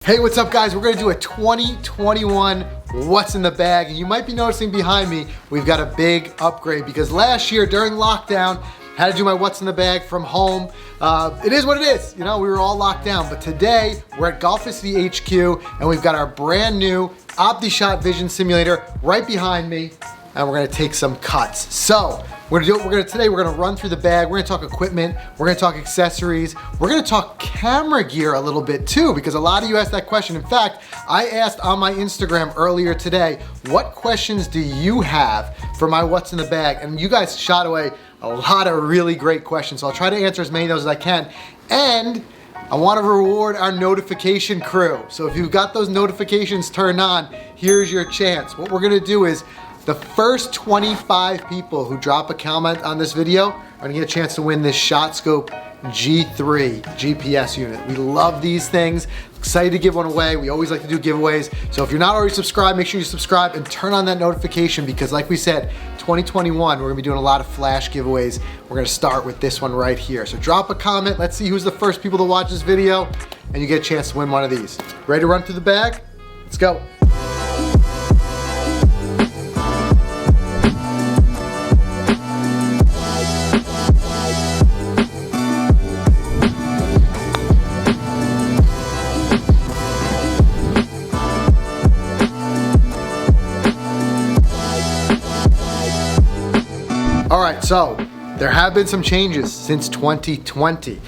Hey, what's up guys? We're gonna do a 2021 What's in the Bag. And you might be noticing behind me, we've got a big upgrade because last year during lockdown, had to do my What's in the Bag from home. It is what it is. You know, we were all locked down. But today, we're at Golficity HQ and we've got our brand new OptiShot Vision Simulator right behind me. And we're gonna take some cuts. So, today we're gonna run through the bag, we're gonna talk equipment, we're gonna talk accessories, we're gonna talk camera gear a little bit too, because a lot of you asked that question. In fact, I asked on my Instagram earlier today, what questions do you have for my What's in the Bag? And you guys shot away a lot of really great questions, so I'll try to answer as many of those as I can. And I wanna reward our notification crew. So if you've got those notifications turned on, here's your chance. What we're gonna do is, the first 25 people who drop a comment on this video are gonna get a chance to win this ShotScope G3 GPS unit. We love these things. Excited to give one away. We always like to do giveaways. So if you're not already subscribed, make sure you subscribe and turn on that notification because like we said, 2021, we're gonna be doing a lot of flash giveaways. We're gonna start with this one right here. So drop a comment. Let's see who's the first people to watch this video and you get a chance to win one of these. Ready to run through the bag? Let's go. All right, so there have been some changes since 2020.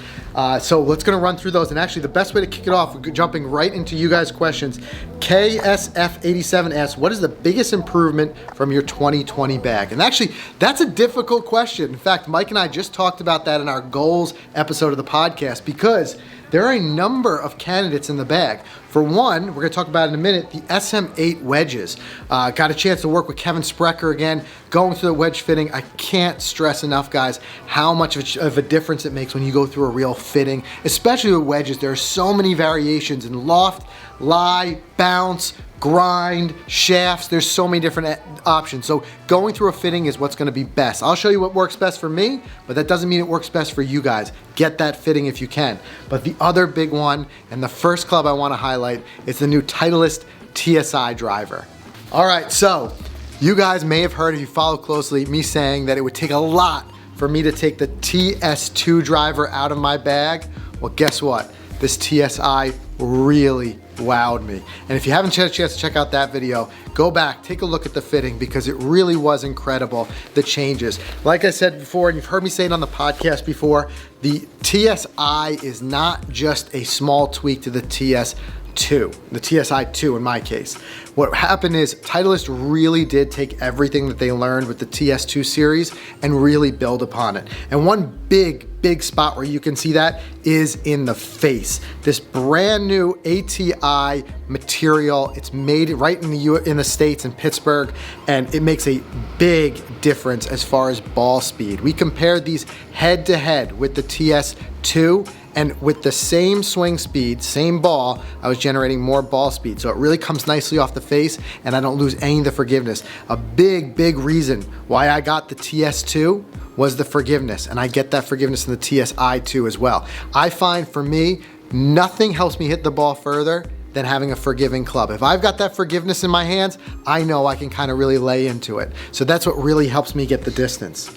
So let's gonna run through those. And actually the best way to kick it off, we're jumping right into you guys' questions. KSF87 asks, what is the biggest improvement from your 2020 bag? And actually, that's a difficult question. In fact, Mike and I just talked about that in our goals episode of the podcast because there are a number of candidates in the bag. For one, we're gonna talk about in a minute, the SM8 Wedges. Got a chance to work with Kevin Sprecher again, going through the wedge fitting. I can't stress enough, guys, how much of a difference it makes when you go through a real fitting, especially with wedges. There are so many variations in loft, lie, bounce, grind, shafts. There's so many different options. So going through a fitting is what's gonna be best. I'll show you what works best for me, but that doesn't mean it works best for you guys. Get that fitting if you can. But the other big one, and the first club I wanna highlight, is the new Titleist TSI driver. All right, so you guys may have heard, if you follow closely, me saying that it would take a lot for me to take the TS2 driver out of my bag. Well, guess what? This TSI really wowed me. And if you haven't had a chance to check out that video, go back, take a look at the fitting because it really was incredible, the changes. Like I said before, and you've heard me say it on the podcast before, the TSI is not just a small tweak to the TS2, the TSI2 in my case. What happened is Titleist really did take everything that they learned with the TS2 series and really build upon it. And one big spot where you can see that is in the face. This brand new ATI material, it's made right in the States, in Pittsburgh, and it makes a big difference as far as ball speed. We compared these head to head with the TS2, and with the same swing speed, same ball, I was generating more ball speed. So it really comes nicely off the face and I don't lose any of the forgiveness. A big reason why I got the TS2 was the forgiveness, and I get that forgiveness in the TSI2 as well. I find for me, nothing helps me hit the ball further than having a forgiving club. If I've got that forgiveness in my hands, I know I can kind of really lay into it. So that's what really helps me get the distance.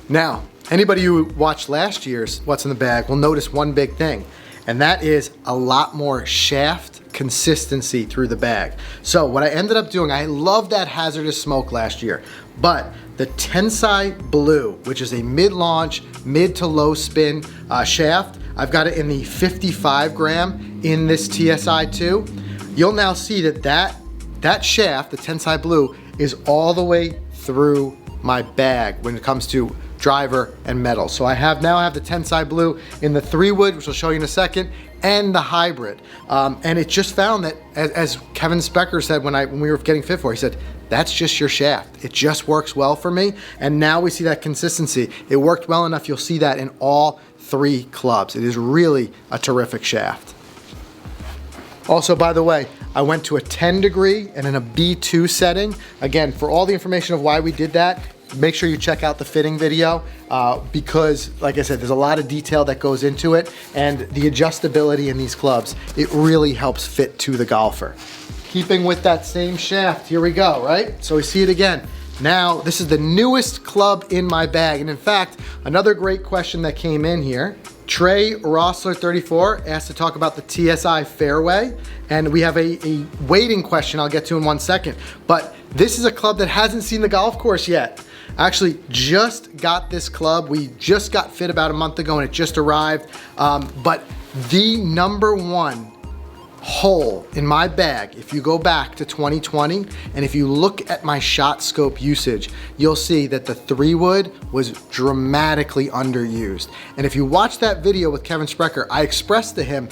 Now, anybody who watched last year's What's in the Bag will notice one big thing, and that is a lot more shaft consistency through the bag. So what I ended up doing, I loved that hazardous smoke last year, but the Tensai Blue, which is a mid-launch, mid to low spin shaft, I've got it in the 55 gram in this TSI2. You'll now see that shaft, the Tensai Blue, is all the way through my bag when it comes to driver and metal. So I now have the Tensai Blue in the 3-wood, which I'll show you in a second, and the hybrid. And it just found that, as Kevin Sprecher said when we were getting fit for, he said, that's just your shaft. It just works well for me. And now we see that consistency. It worked well enough, you'll see that in all 3 clubs. It is really a terrific shaft. Also, by the way, I went to a 10 degree and in a B2 setting. Again, for all the information of why we did that, make sure you check out the fitting video because, like I said, there's a lot of detail that goes into it, and the adjustability in these clubs, it really helps fit to the golfer. Keeping with that same shaft, here we go, right? So we see it again. Now, this is the newest club in my bag, and in fact, another great question that came in here, Trey Rossler 34 asked to talk about the TSI Fairway, and we have a waiting question I'll get to in 1 second, but this is a club that hasn't seen the golf course yet. Actually, just got this club. We just got fit about a month ago and it just arrived, but the #1 hole in my bag, if you go back to 2020 and if you look at my shot scope usage, you'll see that the 3-wood was dramatically underused. And if you watch that video with Kevin Sprecher, I expressed to him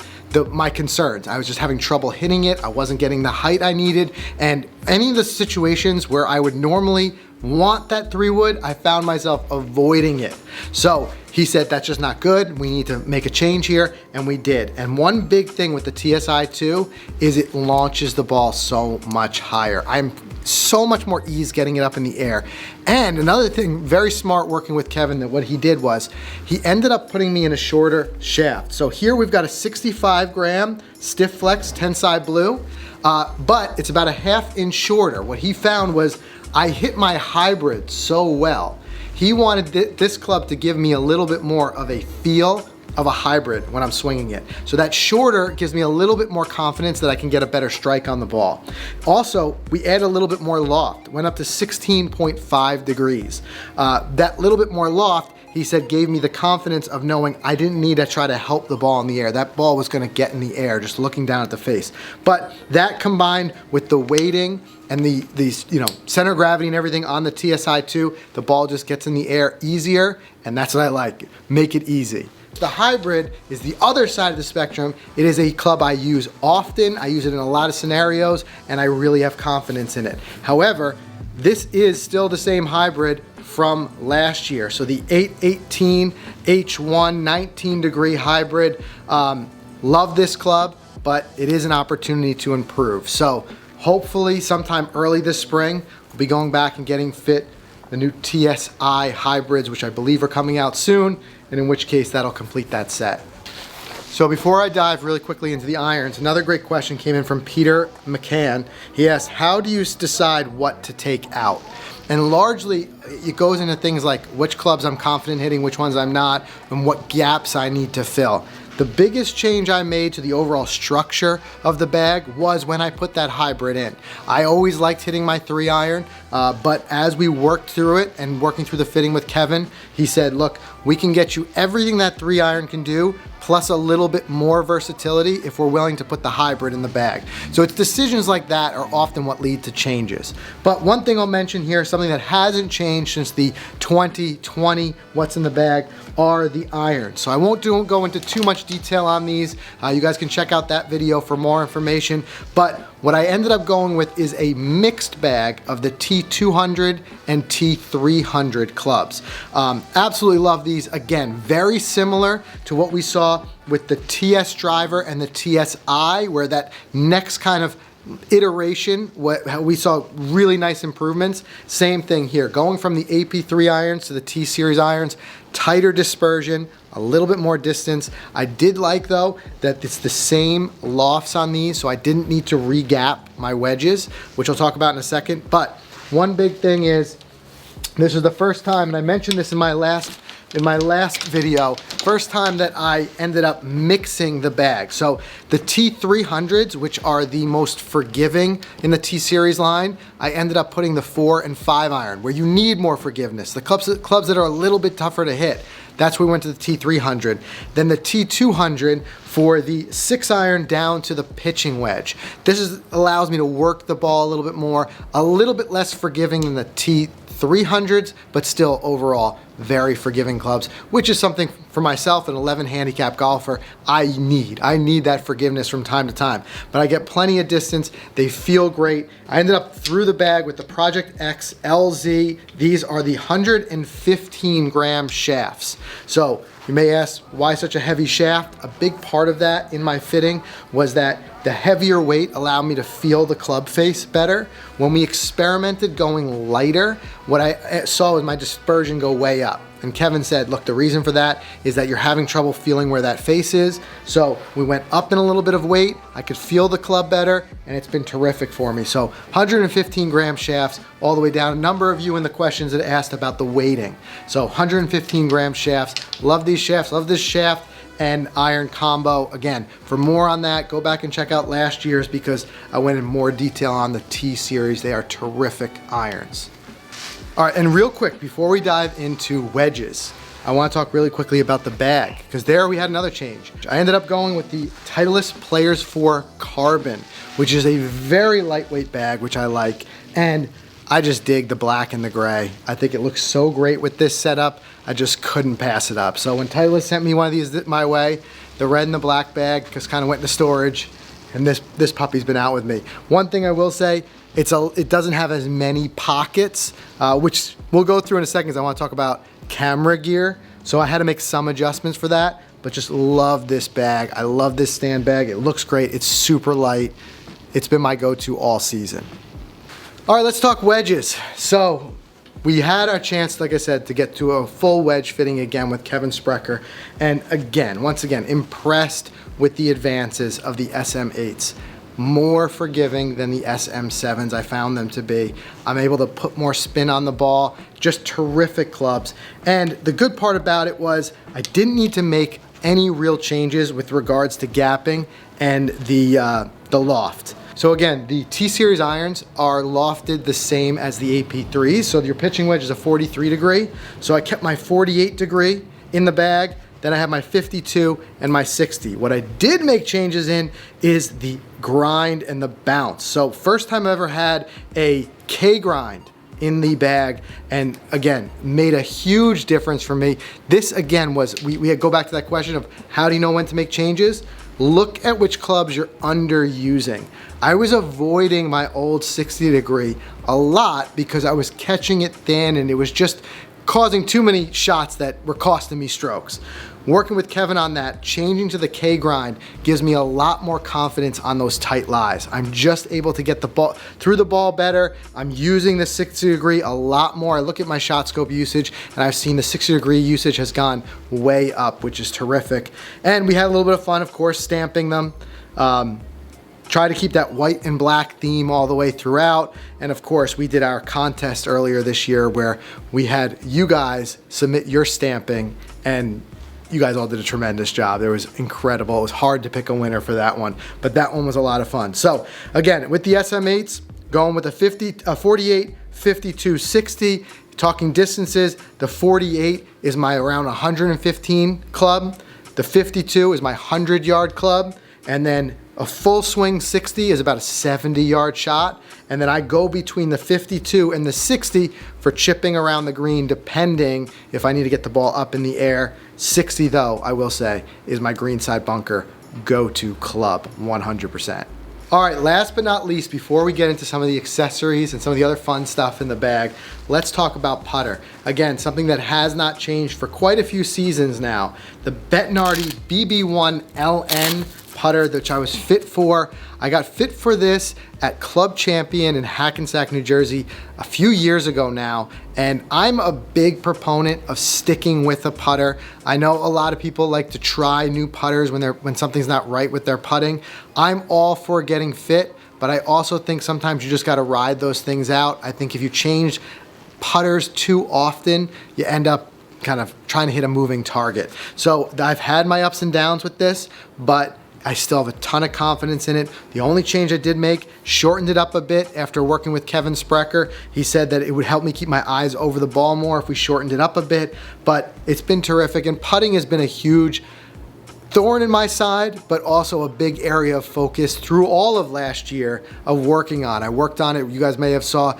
my concerns. I was just having trouble hitting it. I wasn't getting the height I needed, and any of the situations where I would normally want that 3-wood, I found myself avoiding it. So he said, that's just not good. We need to make a change here, and we did. And one big thing with the TSI 2 is it launches the ball so much higher. I'm so much more ease getting it up in the air. And another thing, very smart working with Kevin, that what he did was he ended up putting me in a shorter shaft. So here we've got a 65 gram stiff flex Tensai blue, but it's about a 1/2 inch shorter. What he found was I hit my hybrid so well. He wanted this club to give me a little bit more of a feel of a hybrid when I'm swinging it. So that shorter gives me a little bit more confidence that I can get a better strike on the ball. Also, we add a little bit more loft, went up to 16.5 degrees. That little bit more loft, he said, gave me the confidence of knowing I didn't need to try to help the ball in the air. That ball was gonna get in the air just looking down at the face. But that combined with the weighting and these center of gravity and everything on the TSI 2, the ball just gets in the air easier, and that's what I like. Make it easy. The hybrid is the other side of the spectrum. It is a club I use often. I use it in a lot of scenarios, and I really have confidence in it. However, this is still the same hybrid from last year. So the 818 H1 19 degree hybrid. Love this club, but it is an opportunity to improve. So hopefully sometime early this spring, we'll be going back and getting fit the new TSI hybrids, which I believe are coming out soon, and in which case that'll complete that set. So before I dive really quickly into the irons, another great question came in from Peter McCann. He asked, how do you decide what to take out? And largely, it goes into things like which clubs I'm confident hitting, which ones I'm not, and what gaps I need to fill. The biggest change I made to the overall structure of the bag was when I put that hybrid in. I always liked hitting my 3-iron, but as we worked through it and working through the fitting with Kevin, he said, look, we can get you everything that 3-iron can do, plus a little bit more versatility if we're willing to put the hybrid in the bag. So it's decisions like that are often what lead to changes. But one thing I'll mention here, something that hasn't changed since the 2020 what's in the bag, are the irons. So I won't go into too much detail on these. You guys can check out that video for more information. But what I ended up going with is a mixed bag of the T200 and T300 clubs. Absolutely love these. Again, very similar to what we saw with the TS driver and the TSI, where that next kind of iteration, we saw really nice improvements. Same thing here, going from the AP3 irons to the T-Series irons, tighter dispersion, a little bit more distance. I did like, though, that it's the same lofts on these, so I didn't need to re-gap my wedges, which I'll talk about in a second. But one big thing is, this is the first time, and I mentioned this in my last video, first time that I ended up mixing the bag. So the T300s, which are the most forgiving in the T-Series line, I ended up putting the 4 and 5 iron, where you need more forgiveness. The clubs that are a little bit tougher to hit, that's where we went to the T300. Then the T200 for the 6 iron down to the pitching wedge. This allows me to work the ball a little bit more, a little bit less forgiving than the T300s, but still overall very forgiving clubs, which is something for myself, an 11 handicap golfer, I need. I need that forgiveness from time to time. But I get plenty of distance. They feel great. I ended up through the bag with the Project X LZ. These are the 115 gram shafts. So You may ask, why such a heavy shaft? A big part of that in my fitting was that the heavier weight allowed me to feel the club face better. When we experimented going lighter, what I saw was my dispersion go way up. And Kevin said, look, the reason for that is that you're having trouble feeling where that face is. So we went up in a little bit of weight. I could feel the club better, and it's been terrific for me. So 115 gram shafts all the way down. A number of you in the questions that asked about the weighting. So 115 gram shafts. Love these shafts, love this shaft and iron combo. Again, for more on that, go back and check out last year's because I went in more detail on the T series. They are terrific irons. All right, and real quick, before we dive into wedges, I want to talk really quickly about the bag, because there we had another change. I ended up going with the Titleist Players 4 Carbon, which is a very lightweight bag, which I like, and I just dig the black and the gray. I think it looks so great with this setup, I just couldn't pass it up. So when Titleist sent me one of these my way, the red and the black bag just kind of went into storage, and this puppy's been out with me. One thing I will say, it doesn't have as many pockets, which we'll go through in a second because I want to talk about camera gear. So I had to make some adjustments for that, but just love this bag. I love this stand bag. It looks great. It's super light. It's been my go-to all season. All right, let's talk wedges. So we had our chance, like I said, to get to a full wedge fitting again with Kevin Sprecher. And again, once again, impressed with the advances of the SM8s. More forgiving than the SM7s I found them to be. I'm able to put more spin on the ball, just terrific clubs. And the good part about it was I didn't need to make any real changes with regards to gapping and the loft. So again, the T-Series irons are lofted the same as the AP3s. So your pitching wedge is a 43 degree. So I kept my 48 degree in the bag. Then I have my 52 and my 60. What I did make changes in is the grind and the bounce. So first time I ever had a K grind in the bag, and again, made a huge difference for me. This again was, we had go back to that question of how do you know when to make changes? Look at which clubs you're underusing. I was avoiding my old 60 degree a lot because I was catching it thin and it was just causing too many shots that were costing me strokes. Working with Kevin on that, changing to the K grind gives me a lot more confidence on those tight lies. I'm just able to get the ball through the ball better. I'm using the 60 degree a lot more. I look at my shot scope usage and I've seen the 60 degree usage has gone way up, which is terrific. And we had a little bit of fun, of course, stamping them. Try to keep that white and black theme all the way throughout. And of course, we did our contest earlier this year where we had you guys submit your stamping, and you guys all did a tremendous job. It was incredible. It was hard to pick a winner for that one, but that one was a lot of fun. So again, with the SM8s, going with a 48, 52, 60, talking distances, the 48 is my around 115 club. The 52 is my 100-yard club. And then a full swing 60 is about a 70-yard shot. And then I go between the 52 and the 60 for chipping around the green, depending if I need to get the ball up in the air. 60 though, I will say, is my greenside bunker go-to club, 100%. All right, last but not least, before we get into some of the accessories and some of the other fun stuff in the bag, let's talk about putter. Again, something that has not changed for quite a few seasons now. The Bettinaradi BB1 LN putter, which I was fit for. I got fit for this at Club Champion in Hackensack, New Jersey a few years ago now, and I'm a big proponent of sticking with a putter. I know a lot of people like to try new putters when something's not right with their putting. I'm all for getting fit, but I also think sometimes you just gotta ride those things out. I think if you change putters too often, you end up kind of trying to hit a moving target. So I've had my ups and downs with this, but I still have a ton of confidence in it. The only change I did make, shortened it up a bit after working with Kevin Sprecher. He said that it would help me keep my eyes over the ball more if we shortened it up a bit, but it's been terrific. And putting has been a huge thorn in my side, but also a big area of focus through all of last year of working on. I worked on it, you guys may have saw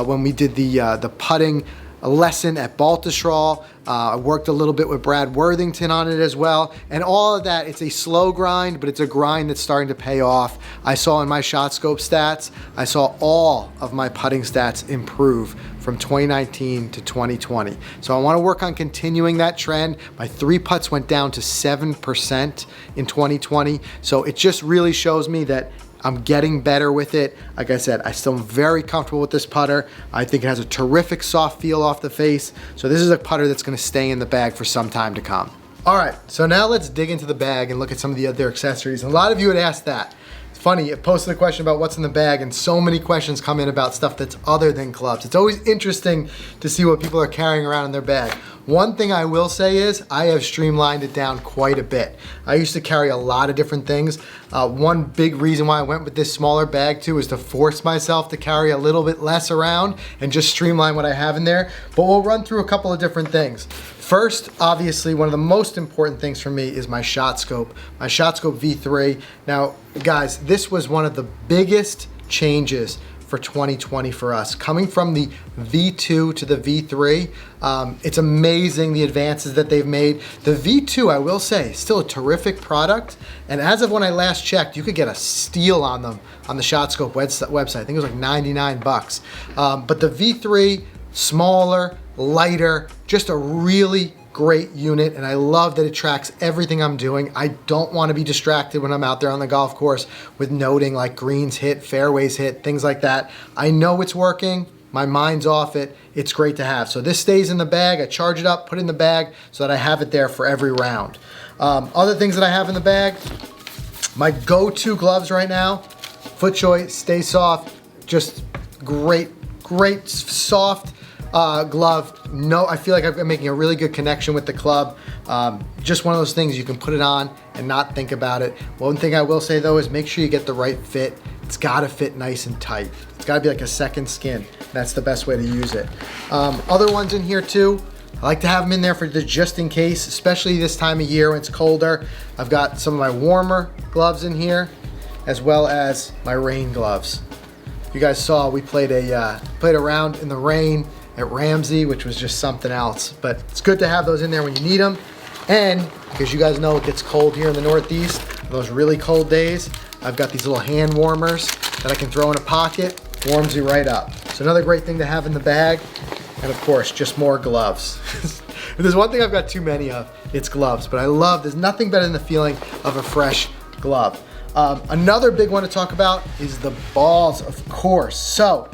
when we did the putting a lesson at Baltusrol. I worked a little bit with Brad Worthington on it as well. And all of that, it's a slow grind, but it's a grind that's starting to pay off. I saw in my shot scope stats, I saw all of my putting stats improve from 2019 to 2020. So I want to work on continuing that trend. My 3 putts went down to 7% in 2020. So it just really shows me that I'm getting better with it. Like I said, I still am very comfortable with this putter. I think it has a terrific soft feel off the face. So this is a putter that's gonna stay in the bag for some time to come. All right, so now let's dig into the bag and look at some of the other accessories. A lot of you had asked that. It's funny, I posted a question about what's in the bag and so many questions come in about stuff that's other than clubs. It's always interesting to see what people are carrying around in their bag. One thing I will say is I have streamlined it down quite a bit. I used to carry a lot of different things. One big reason why I went with this smaller bag too is to force myself to carry a little bit less around and just streamline what I have in there. But we'll run through a couple of different things. First, obviously, one of the most important things for me is my shot scope V3. Now, guys, this was one of the biggest changes for 2020 for us. Coming from the V2 to the V3, it's amazing the advances that they've made. The V2, I will say, is still a terrific product. And as of when I last checked, you could get a steal on them on the ShotScope website. I think it was like 99 bucks. But the V3, smaller, lighter, just a really great unit, and I love that it tracks everything I'm doing. I don't want to be distracted when I'm out there on the golf course with noting like greens hit, fairways hit, things like that. I know it's working. My mind's off it. It's great to have. So this stays in the bag. I charge it up, put it in the bag so that I have it there for every round. Other things that I have in the bag, my go-to gloves right now, FootJoy StaSof, just great soft glove. No, I feel like I'm making a really good connection with the club. Just one of those things you can put it on and not think about it. One thing I will say though is make sure you get the right fit. It's gotta fit nice and tight. It's gotta be like a second skin. That's the best way to use it. Other ones in here too, I like to have them in there for the just in case, especially this time of year when it's colder. I've got some of my warmer gloves in here, as well as my rain gloves. You guys saw we played a round in the rain at Ramsey, which was just something else. But it's good to have those in there when you need them. And because you guys know it gets cold here in the Northeast, those really cold days, I've got these little hand warmers that I can throw in a pocket, warms you right up. So another great thing to have in the bag. And of course, just more gloves. If there's one thing I've got too many of, it's gloves. But there's nothing better than the feeling of a fresh glove. Another big one to talk about is the balls, of course. So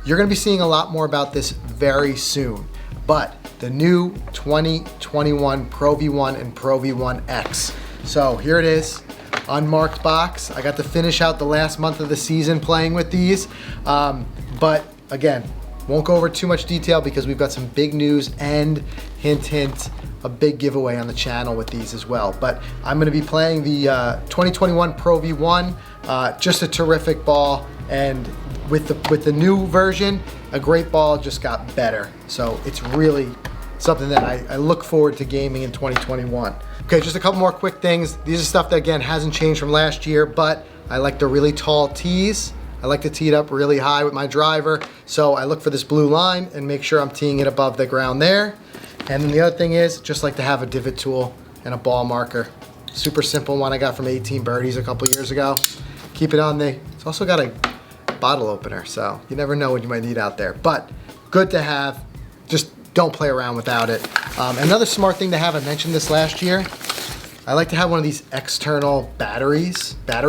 you're gonna be seeing a lot more about this very soon, but the new 2021 Pro V1 and Pro V1X. So here it is, unmarked box. I got to finish out the last month of the season playing with these, but again, won't go over too much detail because we've got some big news and hint, a big giveaway on the channel with these as well. But I'm gonna be playing the 2021 Pro V1, just a terrific ball, and with the new version, a great ball just got better. So it's really something that I look forward to gaming in 2021. Okay, just a couple more quick things. These are stuff that again hasn't changed from last year, but I like the really tall tees. I like to tee it up really high with my driver. So I look for this blue line and make sure I'm teeing it above the ground there. And then the other thing is just like to have a divot tool and a ball marker. Super simple one I got from 18 Birdies a couple years ago. Keep it on there. It's also got a bottle opener, so you never know what you might need out there. But good to have, just don't play around without it. Another smart thing to have, I mentioned this last year, I like to have one of these external battery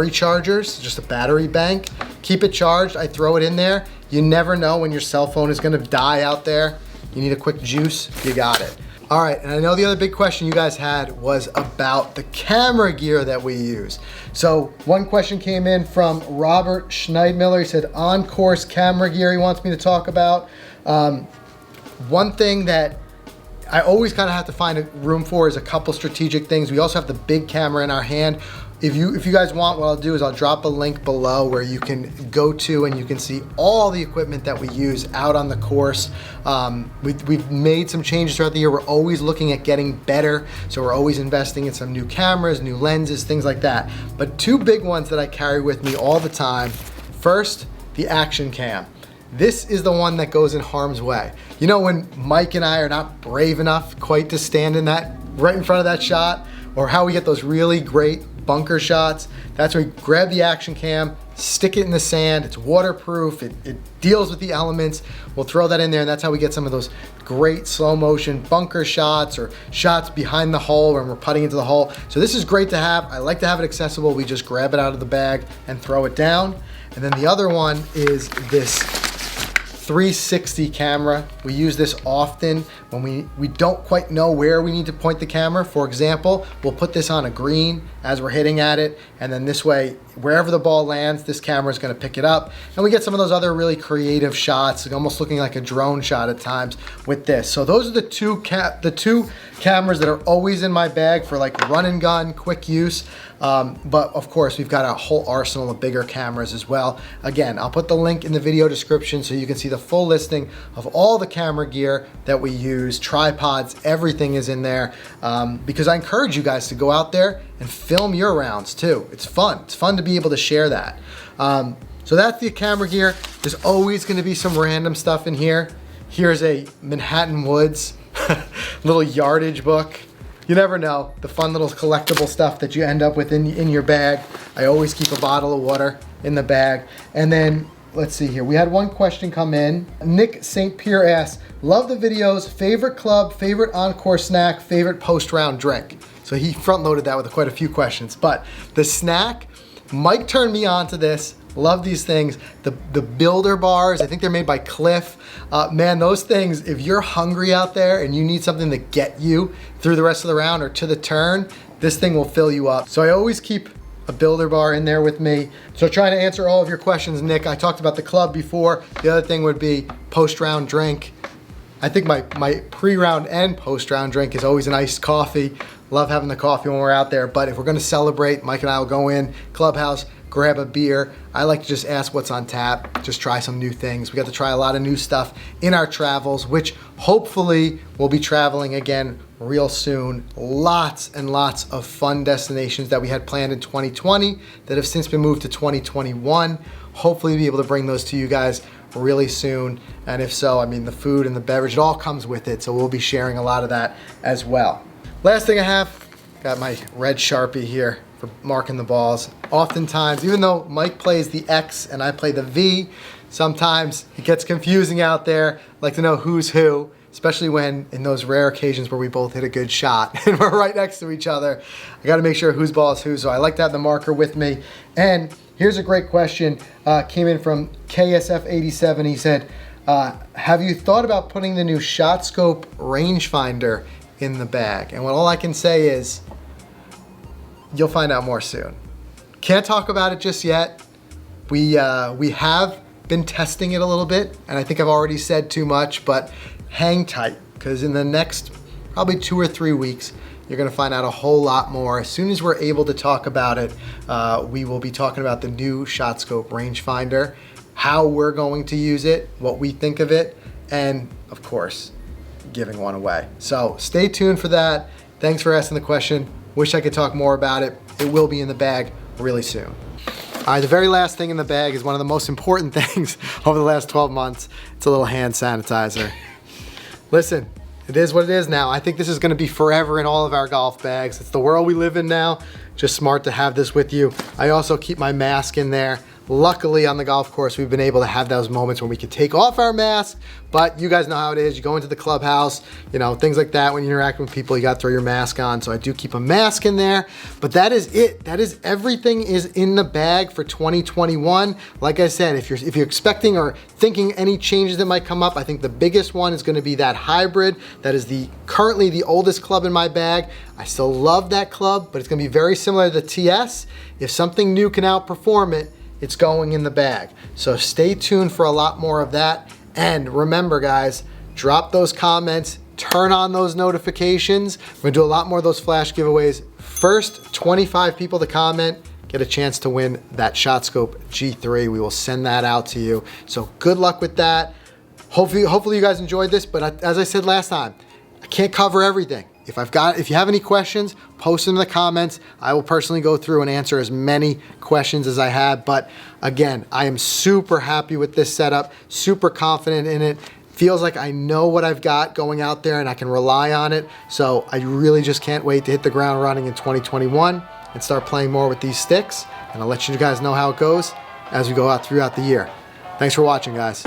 chargers, just a battery bank. Keep it charged, I throw it in there. You never know when your cell phone is gonna die out there. You need a quick juice, you got it. All right, and I know the other big question you guys had was about the camera gear that we use. So one question came in from Robert Schneidmiller. He said, on-course camera gear he wants me to talk about. One thing that I always kind of have to find a room for is a couple strategic things. We also have the big camera in our hand. If you guys want, what I'll do is I'll drop a link below where you can go to and you can see all the equipment that we use out on the course. We've made some changes throughout the year. We're always looking at getting better. So we're always investing in some new cameras, new lenses, things like that. But two big ones that I carry with me all the time. First, the action cam. this is the one that goes in harm's way. You know, when Mike and I are not brave enough quite to stand in that, right in front of that shot, or how we get those really great bunker shots, that's when we grab the action cam, stick it in the sand, it's waterproof, it deals with the elements. We'll throw that in there, and that's how we get some of those great slow motion bunker shots or shots behind the hole when we're putting into the hole. So this is great to have. I like to have it accessible. We just grab it out of the bag and throw it down. And then the other one is this 360 camera. We use this often when we don't quite know where we need to point the camera. For example, we'll put this on a green as we're hitting at it, and then this way, wherever the ball lands, this camera is going to pick it up. And we get some of those other really creative shots, almost looking like a drone shot at times with this. So those are the two cameras that are always in my bag for like run and gun, quick use. But of course, we've got a whole arsenal of bigger cameras as well. Again, I'll put the link in the video description so you can see the full listing of all the camera gear that we use, tripods, everything is in there, because I encourage you guys to go out there and film your rounds too. It's fun. It's fun to be able to share that. So that's the camera gear. There's always going to be some random stuff in here. Here's a Manhattan Woods little yardage book. You never know, the fun little collectible stuff that you end up with in your bag. I always keep a bottle of water in the bag. And then, let's see here. We had one question come in. Nick St. Pierre asks, love the videos, favorite club, favorite encore snack, favorite post-round drink. So he front-loaded that with quite a few questions. But the snack, Mike turned me on to this. Love these things. The builder bars, I think they're made by Cliff. Man, those things, if you're hungry out there and you need something to get you through the rest of the round or to the turn, this thing will fill you up. So I always keep a builder bar in there with me. So trying to answer all of your questions, Nick, I talked about the club before. The other thing would be post-round drink. I think my pre-round and post-round drink is always an iced coffee. Love having the coffee when we're out there. But if we're gonna celebrate, Mike and I will go in, clubhouse, grab a beer. I like to just ask what's on tap, just try some new things. We got to try a lot of new stuff in our travels, which hopefully we'll be traveling again real soon. Lots and lots of fun destinations that we had planned in 2020 that have since been moved to 2021. Hopefully be able to bring those to you guys really soon. And if so, I mean, the food and the beverage, it all comes with it. So we'll be sharing a lot of that as well. Last thing I have, got my red Sharpie here for marking the balls. Oftentimes, even though Mike plays the X and I play the V, sometimes it gets confusing out there. I like to know who's who, especially when in those rare occasions where we both hit a good shot and we're right next to each other. I gotta make sure whose ball is whose, so I like to have the marker with me. And here's a great question, came in from KSF87. He said, have you thought about putting the new ShotScope rangefinder in the bag? And all I can say is, you'll find out more soon. Can't talk about it just yet. We have been testing it a little bit, and I think I've already said too much, but hang tight, because in the next probably 2 or 3 weeks, you're gonna find out a whole lot more. As soon as we're able to talk about it, we will be talking about the new ShotScope rangefinder, how we're going to use it, what we think of it, and of course, giving one away. So stay tuned for that. Thanks for asking the question. Wish I could talk more about it. It will be in the bag really soon. All right, the very last thing in the bag is one of the most important things over the last 12 months. It's a little hand sanitizer. Listen, it is what it is now. I think this is gonna be forever in all of our golf bags. It's the world we live in now. Just smart to have this with you. I also keep my mask in there. Luckily on the golf course, we've been able to have those moments when we could take off our mask, but you guys know how it is. You go into the clubhouse, you know, things like that. When you interact with people, you got to throw your mask on. So I do keep a mask in there, but that is it. That is everything is in the bag for 2021. Like I said, if you're expecting or thinking any changes that might come up, I think the biggest one is going to be that hybrid. That is currently the oldest club in my bag. I still love that club, but it's going to be very similar to the TS. If something new can outperform it, it's going in the bag. So stay tuned for a lot more of that. And remember guys, drop those comments, turn on those notifications. We're gonna do a lot more of those flash giveaways. First 25 people to comment get a chance to win that ShotScope G3. We will send that out to you. So good luck with that. Hopefully you guys enjoyed this, but as I said last time, I can't cover everything. if you have any questions, post them in the comments. I will personally go through and answer as many questions as I have. But again, I am super happy with this setup, super confident in it. Feels like I know what I've got going out there and I can rely on it. So I really just can't wait to hit the ground running in 2021 and start playing more with these sticks. And I'll let you guys know how it goes as we go out throughout the year. Thanks for watching, guys.